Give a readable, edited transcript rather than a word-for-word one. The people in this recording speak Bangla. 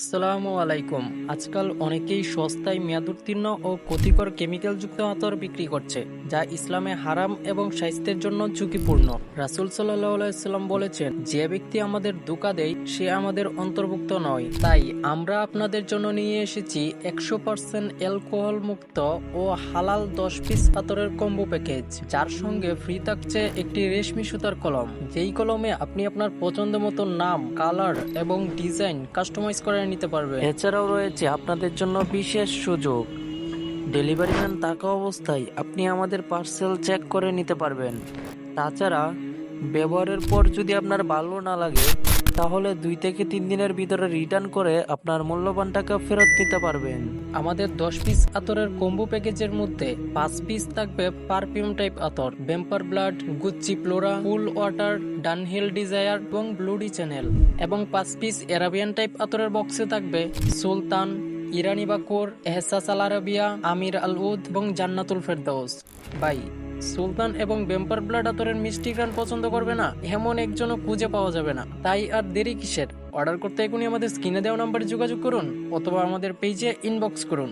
আসসালামু আলাইকুম। আজকাল অনেকেই সস্তায় মেয়াদোত্তীর্ণ ও ক্ষতিকর কেমিক্যালযুক্ত আতর বিক্রি করছে, যা ইসলামে হারাম এবং স্বাস্থ্যের জন্য ঝুঁকিপূর্ণ। রাসূল সাল্লাল্লাহু আলাইহি সাল্লাম বলেছেন, যে ব্যক্তি আমাদের ধোঁকা দেয় সে আমাদের অন্তর্ভুক্ত নয়। তাই আমরা আপনাদের জন্য নিয়ে এসেছি 100% অ্যালকোহল মুক্ত ও হালাল 10 পিস আতরের কম্বো প্যাকেজ, যার সঙ্গে ফ্রি থাকছে একটি রেশমি সুতার কলম। যেই কলমে আপনি আপনার পছন্দ মতো নাম, কালার এবং ডিজাইন কাস্টমাইজ করে নিতে পারবেন। এছাড়াও রয়েছে আপনাদের জন্য বিশেষ সুযোগ। ডেলিভারি ম্যান থাকা অবস্থায় আপনি আমাদের পার্সেল চেক করে নিতে পারবেন। তাছাড়া ব্যবহারের পর যদি আপনার ভালো না লাগে, তাহলে 2 থেকে 3 দিনের ভিতরে রিটার্ন করে আপনার মূল্যবান টাকা ফেরত নিতে পারবেন। আমাদের 10 পিস আতরের কম্বো প্যাকেজের মধ্যে 5 পিস থাকবে পারফিউম টাইপ আতর, vampire blood, Gucci Flora, cool water, Dunhill Desire এবং ব্লুডি চ্যানেল, এবং 5 পিস অ্যারাবিয়ান টাইপ আতরের বক্সে থাকবে সুলতান, ইরানি বাকুর, এহসাস আল আরাবিয়া, আমির আল উদ এবং জান্নাতুল ফেরদৌস। ভাই, সুলতান এবং ভ্যাম্পার ব্লাড আতরের মিষ্টি গ্রান পছন্দ করবে না এমন একজনও খুঁজে পাওয়া যাবে না। তাই আর দেরি কিসের? অর্ডার করতে এখনই আমাদের স্ক্রিনে দেওয়া নাম্বারে যোগাযোগ করুন অথবা আমাদের পেজে ইনবক্স করুন।